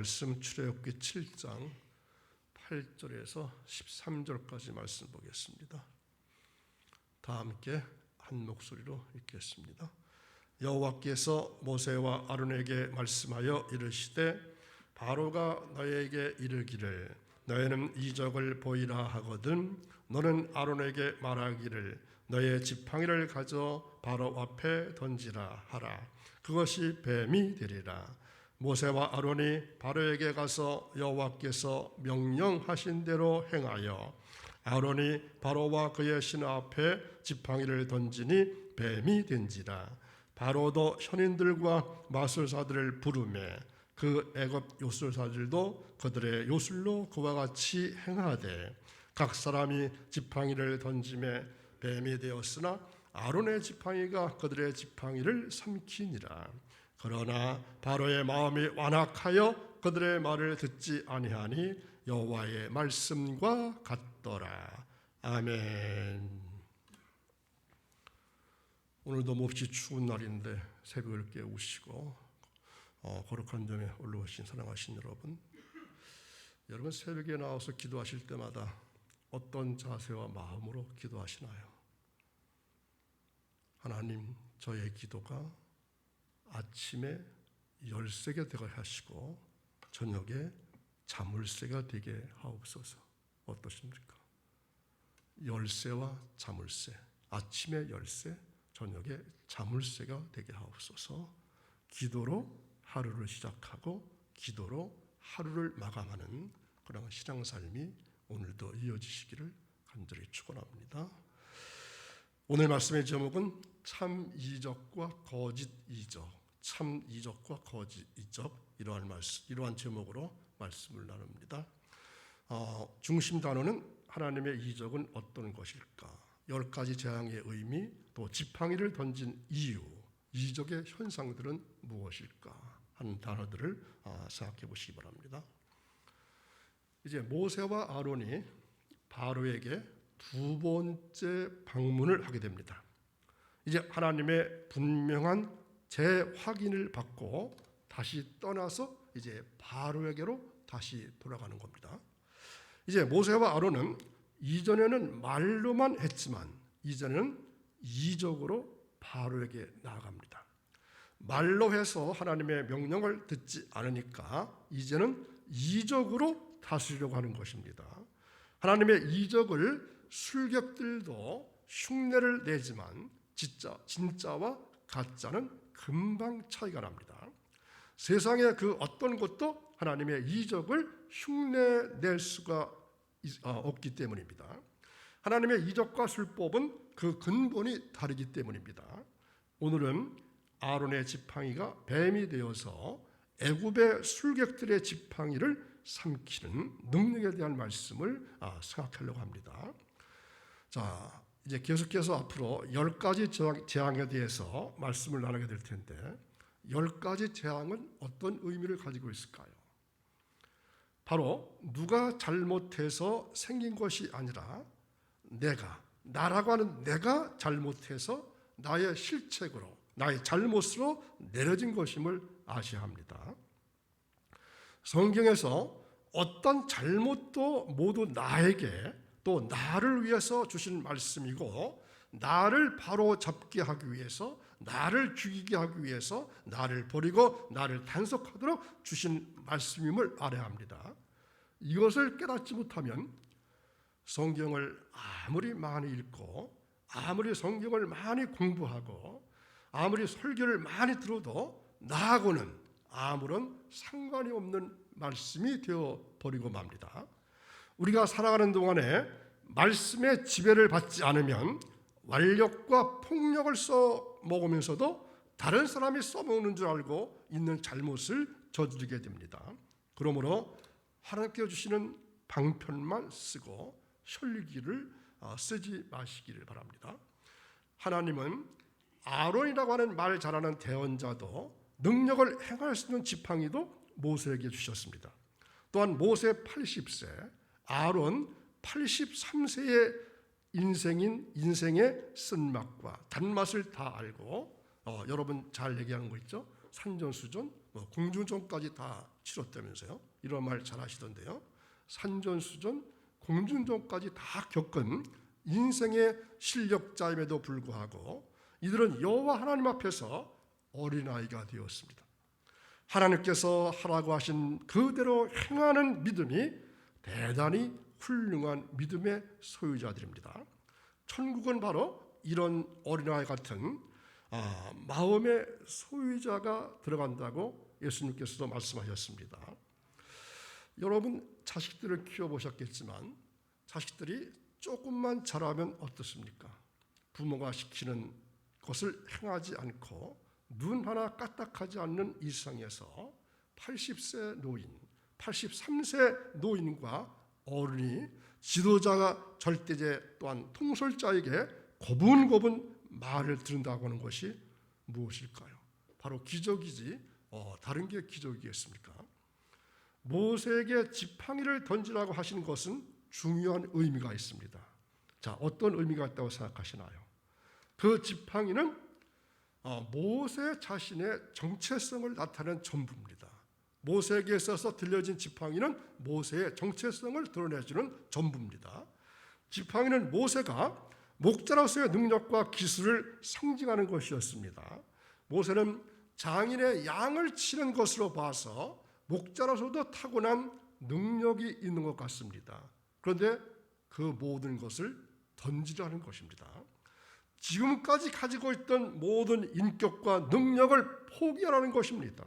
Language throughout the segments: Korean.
말씀 출애굽기 7장 8절에서 13절까지 말씀 보겠습니다. 다 함께 한 목소리로 읽겠습니다. 여호와께서 모세와 아론에게 말씀하여 이르시되 바로가 너희에게 이르기를 너희는 이적을 보이라 하거든 너는 아론에게 말하기를 너의 지팡이를 가져 바로 앞에 던지라 하라. 그것이 뱀이 되리라. 모세와 아론이 바로에게 가서 여호와께서 명령하신 대로 행하여 아론이 바로와 그의 신하 앞에 지팡이를 던지니 뱀이 된지라. 바로도 현인들과 마술사들을 부르매 그 애굽 요술사들도 그들의 요술로 그와 같이 행하되 각 사람이 지팡이를 던짐에 뱀이 되었으나 아론의 지팡이가 그들의 지팡이를 삼키니라. 그러나 바로의 마음이 완악하여 그들의 말을 듣지 아니하니 여호와의 말씀과 같더라. 아멘. 오늘도 몹시 추운 날인데 새벽을 깨우시고 거룩한 점에 올라오신 사랑하신 여러분 새벽에 나와서 기도하실 때마다 어떤 자세와 마음으로 기도하시나요? 하나님, 저의 기도가 아침에 열쇠가 되게 하시고 저녁에 자물쇠가 되게 하옵소서. 어떠십니까? 열쇠와 자물쇠, 아침에 열쇠, 저녁에 자물쇠가 되게 하옵소서. 기도로 하루를 시작하고 기도로 하루를 마감하는 그런 신앙삶이 오늘도 이어지시기를 간절히 축원합니다. 오늘 말씀의 제목은 참 이적과 거짓 이적, 참 이적과 거짓 이적, 이러한 제목으로 말씀을 나눕니다. 중심 단어는 하나님의 이적은 어떤 것일까? 10가지 재앙의 의미, 또 지팡이를 던진 이유, 이적의 현상들은 무엇일까? 하는 단어들을 생각해 보시기 바랍니다. 이제 모세와 아론이 바로에게 두 번째 방문을 하게 됩니다. 이제 하나님의 분명한 재확인을 받고 다시 떠나서 이제 바로에게로 다시 돌아가는 겁니다. 이제 모세와 아론은 이전에는 말로만 했지만 이제는 이적으로 바로에게 나아갑니다. 말로 해서 하나님의 명령을 듣지 않으니까 이제는 이적으로 다스리려고 하는 것입니다. 하나님의 이적을 술객들도 흉내를 내지만 진짜와 가짜는 금방 차이가 납니다. 세상의 그 어떤 것도 하나님의 이적을 흉내낼 수가 없기 때문입니다. 하나님의 이적과 술법은 그 근본이 다르기 때문입니다. 오늘은 아론의 지팡이가 뱀이 되어서 애굽의 술객들의 지팡이를 삼키는 능력에 대한 말씀을 생각하려고 합니다. 자, 이제 계속해서 앞으로 10가지 재앙에 대해서 말씀을 나누게 될 텐데 10가지 재앙은 어떤 의미를 가지고 있을까요? 바로 누가 잘못해서 생긴 것이 아니라 나라고 하는 내가 잘못해서 나의 실책으로, 나의 잘못으로 내려진 것임을 아셔야 합니다. 성경에서 어떤 잘못도 모두 나에게 또 나를 위해서 주신 말씀이고 나를 바로 잡게 하기 위해서 나를 죽이게 하기 위해서 나를 버리고 나를 단속하도록 주신 말씀임을 알아야 합니다. 이것을 깨닫지 못하면 성경을 아무리 많이 읽고 아무리 성경을 많이 공부하고 아무리 설교를 많이 들어도 나하고는 아무런 상관이 없는 말씀이 되어버리고 맙니다. 우리가 살아가는 동안에 말씀의 지배를 받지 않으면 완력과 폭력을 써먹으면서도 다른 사람이 써먹는 줄 알고 있는 잘못을 저지르게 됩니다. 그러므로 하나님께 주시는 방편만 쓰고 혈기를 쓰지 마시기를 바랍니다. 하나님은 아론이라고 하는 말 잘하는 대언자도 능력을 행할 수 있는 지팡이도 모세에게 주셨습니다. 또한 모세 80세, 아론 83세의 인생의 쓴맛과 단맛을 다 알고 여러분 잘 얘기하는 거 있죠? 산전수전, 공중전까지 다 치렀다면서요. 이런 말 잘 하시던데요. 산전수전, 공중전까지 다 겪은 인생의 실력자임에도 불구하고 이들은 여호와 하나님 앞에서 어린아이가 되었습니다. 하나님께서 하라고 하신 그대로 행하는 믿음이 대단히 훌륭한 믿음의 소유자들입니다. 천국은 바로 이런 어린아이 같은 마음의 소유자가 들어간다고 예수님께서도 말씀하셨습니다. 여러분 자식들을 키워보셨겠지만 자식들이 조금만 자라면 어떻습니까? 부모가 시키는 것을 행하지 않고 눈 하나 까딱하지 않는 이 세상에서 80세 노인, 83세 노인과 어른이 지도자가 절대제 또한 통솔자에게 고분고분 말을 들은다고 하는 것이 무엇일까요? 바로 기적이지 다른 게 기적이겠습니까? 모세에게 지팡이를 던지라고 하신 것은 중요한 의미가 있습니다. 자, 어떤 의미가 있다고 생각하시나요? 그 지팡이는 모세 자신의 정체성을 나타내는 전부입니다. 모세에게 있어서 들려진 지팡이는 모세의 정체성을 드러내주는 전부입니다. 지팡이는 모세가 목자로서의 능력과 기술을 상징하는 것이었습니다. 모세는 장인의 양을 치는 것으로 봐서 목자로서도 타고난 능력이 있는 것 같습니다. 그런데 그 모든 것을 던지라는 것입니다. 지금까지 가지고 있던 모든 인격과 능력을 포기하라는 것입니다.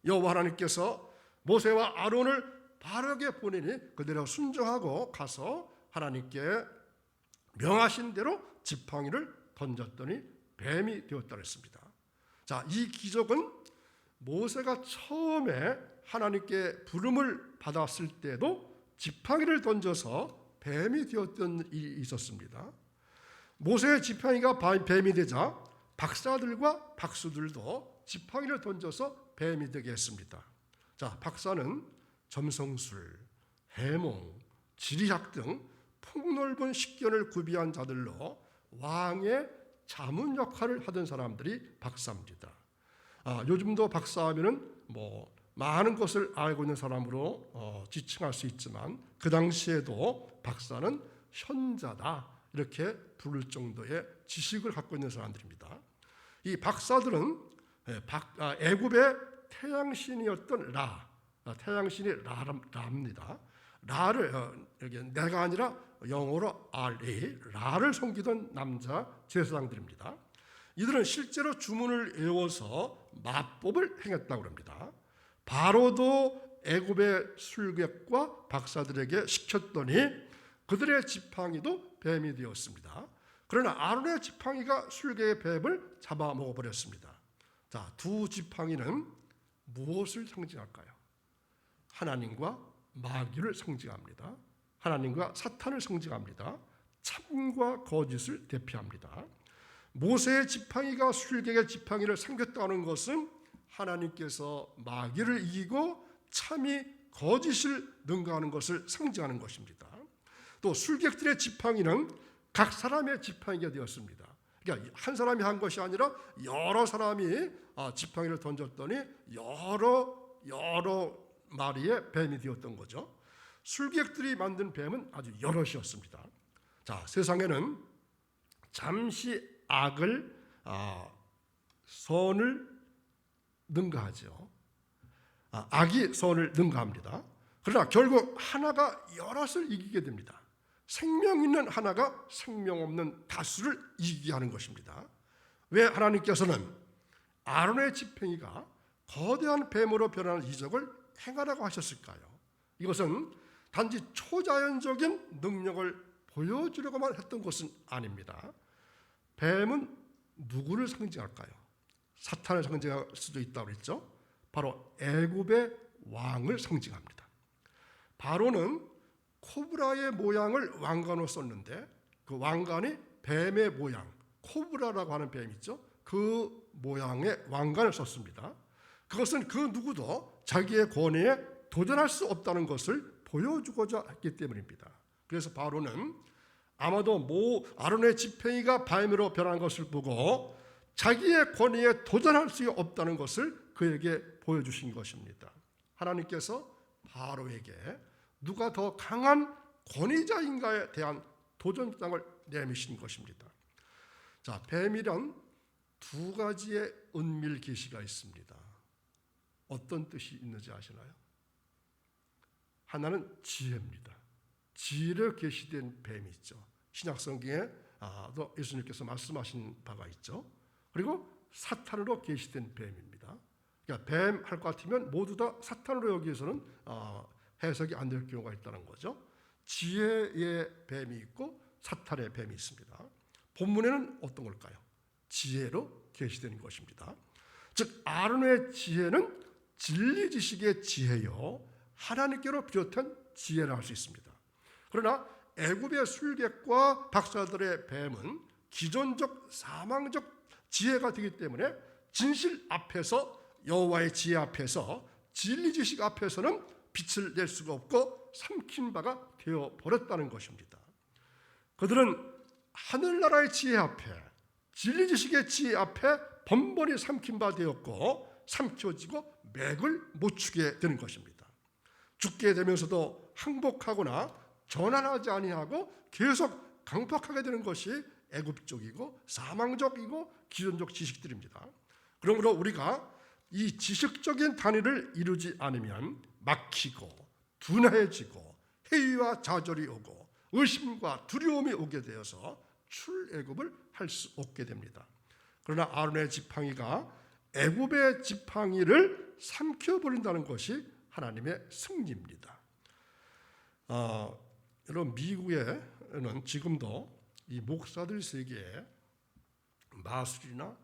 여호와 하나님께서 모세와 아론을 바르게 보내니 그대로 순종하고 가서 하나님께 명하신 대로 지팡이를 던졌더니 뱀이 되었다 했습니다. 자, 이 기적은 모세가 처음에 하나님께 부름을 받았을 때도 지팡이를 던져서 뱀이 되었던 일이 있었습니다. 모세의 지팡이가 뱀이 되자 박사들과 박수들도 지팡이를 던져서 뱀이 되게 했습니다. 자, 박사는 점성술, 해몽, 지리학 등 폭넓은 식견을 구비한 자들로 왕의 자문 역할을 하던 사람들이 박사입니다. 요즘도 박사하면은 많은 것을 알고 있는 사람으로 지칭할 수 있지만 그 당시에도 박사는 현자다 이렇게 부를 정도의 지식을 갖고 있는 사람들입니다. 이 박사들은 애굽의 태양신이었던 태양신이 라입니다. 라를 여기 내가 아니라 영어로 라를 섬기던 남자 제사장들입니다. 이들은 실제로 주문을 외워서 마법을 행했다고 합니다. 바로도 애굽의 술객과 박사들에게 시켰더니 그들의 지팡이도 뱀이 되었습니다. 그러나 아론의 지팡이가 술객의 뱀을 잡아먹어버렸습니다. 자, 두 지팡이는 무엇을 상징할까요? 하나님과 마귀를 상징합니다. 하나님과 사탄을 상징합니다. 참과 거짓을 대표합니다. 모세의 지팡이가 술객의 지팡이를 삼켰다는 것은 하나님께서 마귀를 이기고 참이 거짓을 능가하는 것을 상징하는 것입니다. 또 술객들의 지팡이는 각 사람의 지팡이가 되었습니다. 그러니까 한 사람이 한 것이 아니라 여러 사람이 지팡이를 던졌더니 여러 마리의 뱀이 되었던 거죠. 술객들이 만든 뱀은 아주 여럿이었습니다. 자, 세상에는 잠시 악을 선을 능가하죠. 악이 선을 능가합니다. 그러나 결국 하나가 여럿을 이기게 됩니다. 생명 있는 하나가 생명 없는 다수를 이기게 하는 것입니다. 왜 하나님께서는 아론의 지팡이가 거대한 뱀으로 변하는 이적을 행하라고 하셨을까요? 이것은 단지 초자연적인 능력을 보여주려고만 했던 것은 아닙니다. 뱀은 누구를 상징할까요? 사탄을 상징할 수도 있다고 그랬죠. 바로 애굽의 왕을 상징합니다. 바로는 코브라의 모양을 왕관으로 썼는데 그 왕관이 뱀의 모양, 코브라라고 하는 뱀 있죠. 그 모양의 왕관을 썼습니다. 그것은 그 누구도 자기의 권위에 도전할 수 없다는 것을 보여주고자 했기 때문입니다. 그래서 바로는 아마도 아론의 지팡이가 뱀으로 변한 것을 보고 자기의 권위에 도전할 수 없다는 것을 그에게 보여주신 것입니다. 하나님께서 바로에게 누가 더 강한 권위자인가에 대한 도전장을 내미신 것입니다. 자, 뱀이란 두 가지의 은밀 계시가 있습니다. 어떤 뜻이 있는지 아시나요? 하나는 지혜입니다. 지혜로 계시된 뱀이 있죠. 신약 성경에 또 예수님께서 말씀하신 바가 있죠. 그리고 사탄으로 계시된 뱀입니다. 그러니까 뱀 할 것 같으면 모두 다 사탄으로 여기에서는 해석이 안 될 경우가 있다는 거죠. 지혜의 뱀이 있고 사탄의 뱀이 있습니다. 본문에는 어떤 걸까요? 지혜로 계시되는 것입니다. 즉 아론의 지혜는 진리 지식의 지혜요, 하나님께로 비롯한 지혜라 할 수 있습니다. 그러나 애굽의 술객과 박사들의 뱀은 기존적 사망적 지혜가 되기 때문에 진실 앞에서, 여호와의 지혜 앞에서, 진리 지식 앞에서는 빛을 낼 수가 없고 삼킨 바가 되어 버렸다는 것입니다. 그들은 하늘나라의 지혜 앞에, 진리 지식의 지혜 앞에 번번이 삼킨 바 되었고 삼켜지고 맥을 못 추게 되는 것입니다. 죽게 되면서도 항복하거나 전환하지 아니하고 계속 강박하게 되는 것이 애굽적이고 사망적이고 기존적 지식들입니다. 그러므로 우리가 이 지식적인 단위를 이루지 않으면 막히고 둔해지고 회의와 좌절이 오고 의심과 두려움이 오게 되어서 출애굽을 할 수 없게 됩니다. 그러나 아론의 지팡이가 애굽의 지팡이를 삼켜버린다는 것이 하나님의 승리입니다. 여러분, 미국에는 지금도 이 목사들 세계에 마술이나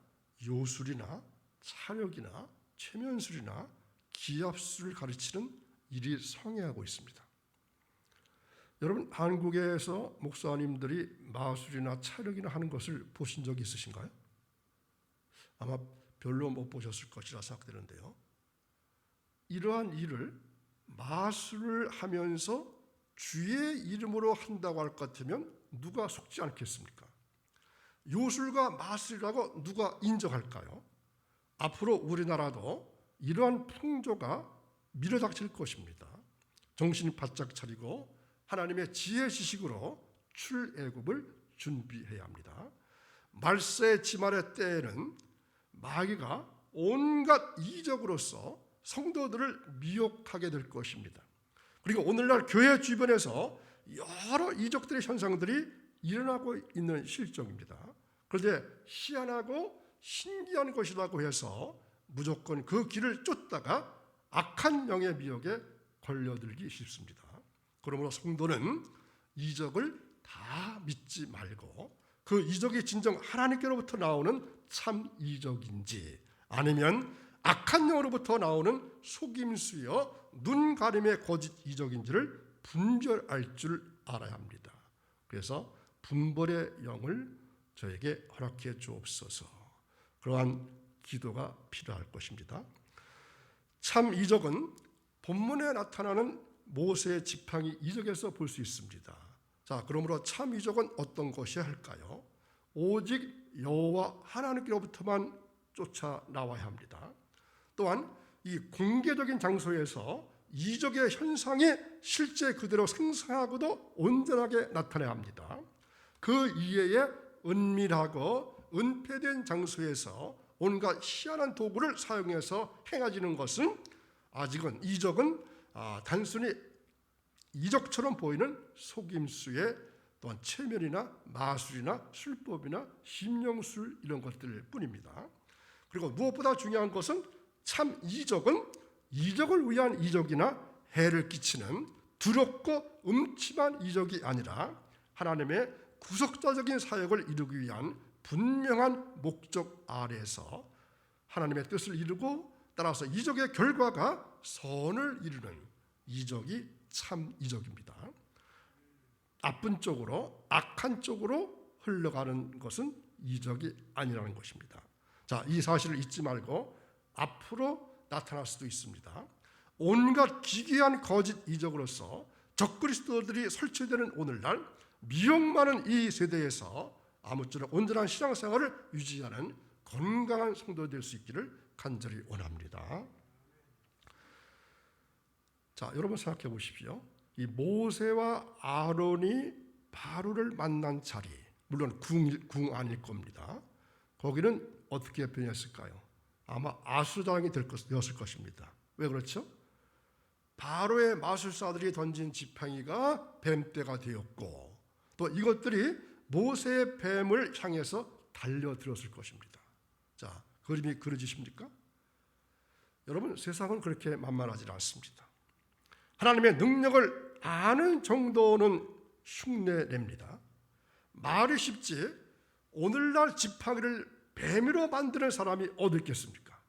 요술이나 차력이나 최면술이나 기합술을 가르치는 일이 성행하고 있습니다. 여러분, 한국에서 목사님들이 마술이나 차력이나 하는 것을 보신 적이 있으신가요? 아마 별로 못 보셨을 것이라 생각되는데요. 이러한 일을 마술을 하면서 주의 이름으로 한다고 할 것 같으면 누가 속지 않겠습니까? 요술과 마술이라고 누가 인정할까요? 앞으로 우리나라도 이러한 풍조가 밀어닥칠 것입니다. 정신 바짝 차리고 하나님의 지혜 지식으로 출애굽을 준비해야 합니다. 말세의 지말의 때에는 마귀가 온갖 이적으로서 성도들을 미혹하게 될 것입니다. 그리고 오늘날 교회 주변에서 여러 이적들의 현상들이 일어나고 있는 실정입니다. 그런데 희한하고 신기한 것이라고 해서 무조건 그 길을 쫓다가 악한 영의 미혹에 걸려들기 쉽습니다. 그러므로 성도는 이적을 다 믿지 말고 그 이적이 진정 하나님께로부터 나오는 참 이적인지 아니면 악한 영으로부터 나오는 속임수여 눈 가림의 거짓 이적인지를 분별할 줄 알아야 합니다. 그래서 분별의 영을 저에게 허락해 주옵소서. 그러한 기도가 필요할 것입니다. 참 이적은 본문에 나타나는 모세의 지팡이 이적에서 볼 수 있습니다. 자, 그러므로 참 이적은 어떤 것이 할까요? 오직 여호와 하나님께로부터만 쫓아 나와야 합니다. 또한 이 공개적인 장소에서 이적의 현상이 실제 그대로 생성하고도 온전하게 나타나야 합니다. 그 이외에 은밀하고 은폐된 장소에서 온갖 희한한 도구를 사용해서 행해지는 것은 아직은 이적은 단순히 이적처럼 보이는 속임수의 또한 체면이나 마술이나 술법이나 심령술 이런 것들 뿐입니다. 그리고 무엇보다 중요한 것은 참 이적은 이적을 위한 이적이나 해를 끼치는 두렵고 음침한 이적이 아니라 하나님의 구속자적인 사역을 이루기 위한 분명한 목적 아래에서 하나님의 뜻을 이루고 따라서 이적의 결과가 선을 이루는 이적이 참 이적입니다. 나쁜 쪽으로 악한 쪽으로 흘러가는 것은 이적이 아니라는 것입니다. 자, 이 사실을 잊지 말고 앞으로 나타날 수도 있습니다. 온갖 기괴한 거짓 이적으로서 적그리스도들이 설치되는 오늘날 미혹 많은 이 세대에서 아무쪼록 온전한 신앙생활을 유지하는 건강한 성도 될 수 있기를 간절히 원합니다. 자, 여러분 생각해 보십시오. 이 모세와 아론이 바로를 만난 자리, 물론 궁 아닐 겁니다. 거기는 어떻게 변했을까요? 아마 아수장이 되었을 것입니다. 왜 그렇죠? 바로의 마술사들이 던진 지팡이가 뱀떼가 되었고, 또 이것들이 모세의 뱀을 향해서 달려들었을 것입니다. 자, 그림이 그려지십니까? 여러분, 세상은 그렇게 만만하지 않습니다. 하나님의 능력을 아는 정도는 흉내냅니다. 말이 쉽지 오늘날 지팡이를 뱀으로 만드는 사람이 어디 있겠습니까?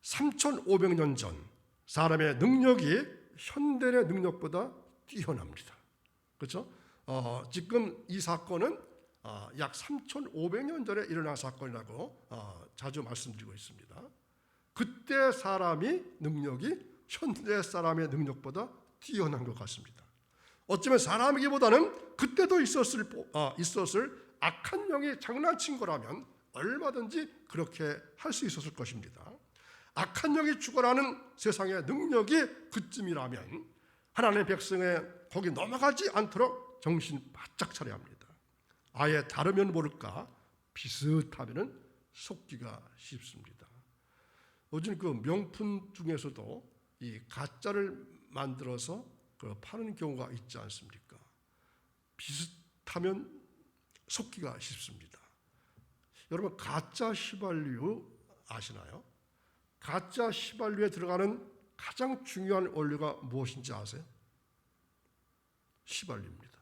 3,500년 전 사람의 능력이 현대의 능력보다 뛰어납니다. 그렇죠? 지금 이 사건은 약 3,500년 전에 일어난 사건이라고 자주 말씀드리고 있습니다. 그때 사람이 능력이 현대 사람의 능력보다 뛰어난 것 같습니다. 어쩌면 사람이기보다는 그때도 있었을 악한 영이 장난친 거라면 얼마든지 그렇게 할 수 있었을 것입니다. 악한 영이 죽어나는 세상의 능력이 그쯤이라면 하나님의 백성의 거기 넘어가지 않도록 정신 바짝 차려야 합니다. 아예 다르면 모를까 비슷하면 속기가 쉽습니다. 요즘 그 명품 중에서도 이 가짜를 만들어서 파는 경우가 있지 않습니까? 비슷하면 속기가 쉽습니다. 여러분, 가짜 휘발유 아시나요? 가짜 휘발유에 들어가는 가장 중요한 원료가 무엇인지 아세요? 휘발유입니다.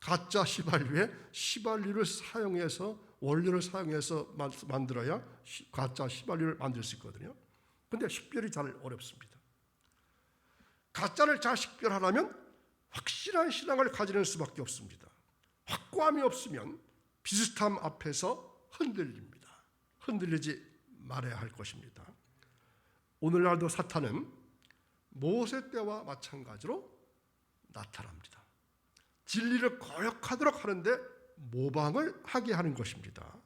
가짜 휘발유에 휘발유를 사용해서 원료를 사용해서 만들어야 가짜 휘발유를 만들 수 있거든요. 그런데 식별이 잘 어렵습니다. 가짜를 잘 식별하려면 확실한 신앙을 가지는 수밖에 없습니다. 확고함이 없으면 비슷함 앞에서 흔들립니다. 흔들리지 말아야 할 것입니다. 오늘날도 사탄은 모세 때와 마찬가지로 나타납니다. 진리를 거역하도록 하는데 모방을 하게 하는 것입니다.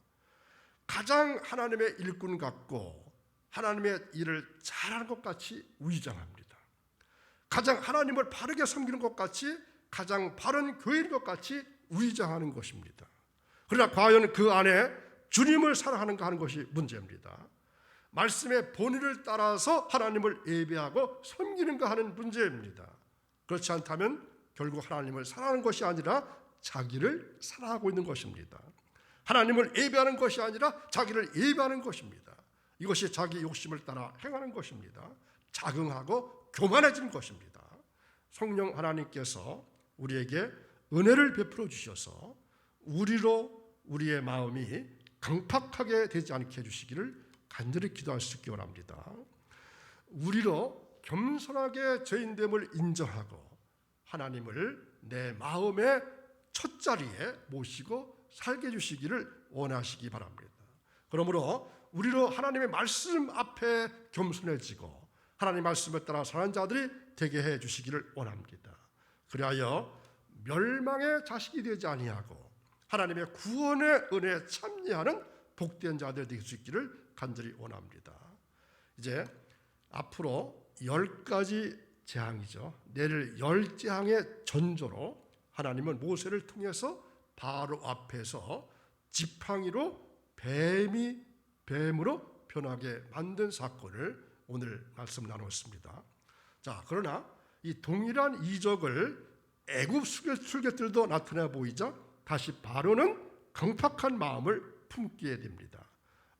가장 하나님의 일꾼 같고 하나님의 일을 잘하는 것 같이 위장합니다. 가장 하나님을 바르게 섬기는 것 같이 가장 바른 교회인 것 같이 위장하는 것입니다. 그러나 과연 그 안에 주님을 사랑하는가 하는 것이 문제입니다. 말씀의 본의를 따라서 하나님을 예배하고 섬기는가 하는 문제입니다. 그렇지 않다면 결국 하나님을 사랑하는 것이 아니라 자기를 사랑하고 있는 것입니다. 하나님을 예배하는 것이 아니라 자기를 예배하는 것입니다. 이것이 자기 욕심을 따라 행하는 것입니다. 자긍하고 교만해진 것입니다. 성령 하나님께서 우리에게 은혜를 베풀어 주셔서 우리의 마음이 강팍하게 되지 않게 해주시기를 간절히 기도할 수 있기 원합니다. 우리로 겸손하게 죄인됨을 인정하고 하나님을 내 마음의 첫 자리에 모시고 살게 해주시기를 원하시기 바랍니다. 그러므로 우리로 하나님의 말씀 앞에 겸손해지고 하나님 말씀에 따라 사는 자들이 되게 해주시기를 원합니다. 그리하여 멸망의 자식이 되지 아니하고 하나님의 구원의 은혜에 참여하는 복된 자들이 될 수 있기를 간절히 원합니다. 이제 앞으로 10가지 재앙이죠. 내릴 10재앙의 전조로 하나님은 모세를 통해서 바로 앞에서 지팡이로 뱀으로 변하게 만든 사건을 오늘 말씀 나눴습니다. 자, 그러나 이 동일한 이적을 애굽 술객들도 나타나 보이자 다시 바로는 강팍한 마음을 품게 됩니다.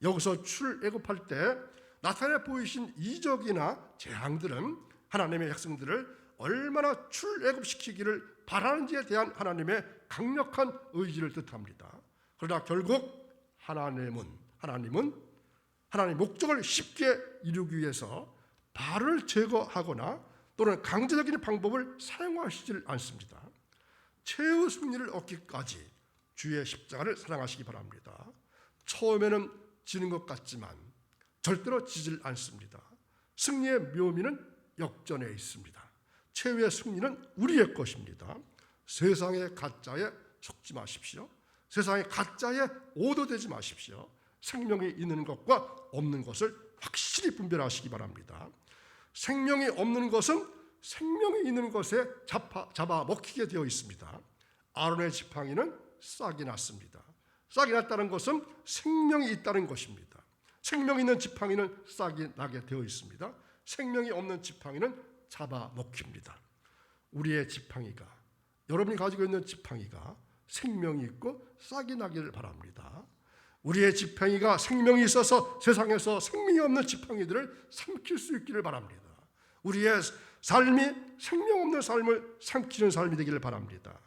여기서 출애굽할 때 나타나 보이신 이적이나 재앙들은 하나님의 백성들을 얼마나 출애굽시키기를 바라는지에 대한 하나님의 강력한 의지를 뜻합니다. 그러나 결국 하나님은 하나님의 목적을 쉽게 이루기 위해서 바로를 제거하거나 또는 강제적인 방법을 사용하시질 않습니다. 최후 승리를 얻기까지 주의 십자가를 사랑하시기 바랍니다. 처음에는 지는 것 같지만 절대로 지질 않습니다. 승리의 묘미는 역전에 있습니다. 최후의 승리는 우리의 것입니다. 세상의 가짜에 속지 마십시오. 세상의 가짜에 오도되지 마십시오. 생명이 있는 것과 없는 것을 확실히 분별하시기 바랍니다. 생명이 없는 것은 생명이 있는 것에 잡아 먹히게 되어 있습니다. 아론의 지팡이는 싹이 났습니다. 싹이 났다는 것은 생명이 있다는 것입니다. 생명 있는 지팡이는 싹이 나게 되어 있습니다. 생명이 없는 지팡이는 잡아 먹힙니다. 우리의 지팡이가, 여러분이 가지고 있는 지팡이가 생명이 있고 싹이 나기를 바랍니다. 우리의 지팡이가 생명이 있어서 세상에서 생명이 없는 지팡이들을 삼킬 수 있기를 바랍니다. 우리의 삶이 생명 없는 삶을 삼키는 삶이 되기를 바랍니다.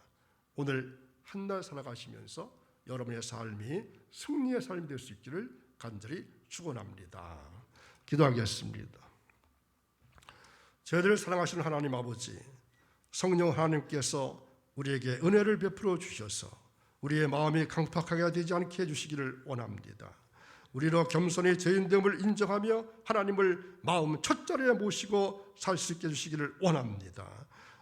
오늘 한 날 살아가시면서 여러분의 삶이 승리의 삶이 될 수 있기를 간절히 축원합니다. 기도하겠습니다. 저희들을 사랑하시는 하나님 아버지, 성령 하나님께서 우리에게 은혜를 베풀어 주셔서 우리의 마음이 강팍하게 되지 않게 해주시기를 원합니다. 우리로 겸손히 죄인됨을 인정하며 하나님을 마음 첫 자리에 모시고 살 수 있게 해주시기를 원합니다.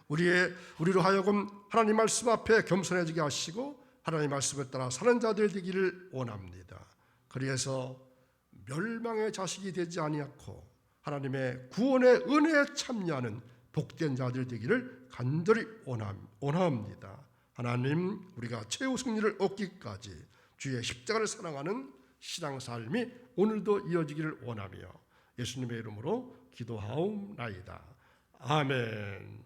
우리로 하여금 하나님 말씀 앞에 겸손해지게 하시고 하나님 말씀에 따라 사는 자들 되기를 원합니다. 그래서 멸망의 자식이 되지 아니하고 하나님의 구원의 은혜에 참여하는 복된 자들 되기를 간절히 원합니다. 하나님, 우리가 최후 승리를 얻기까지 주의 십자가를 사랑하는 신앙 삶이 오늘도 이어지기를 원하며 예수님의 이름으로 기도하옵나이다. 아멘.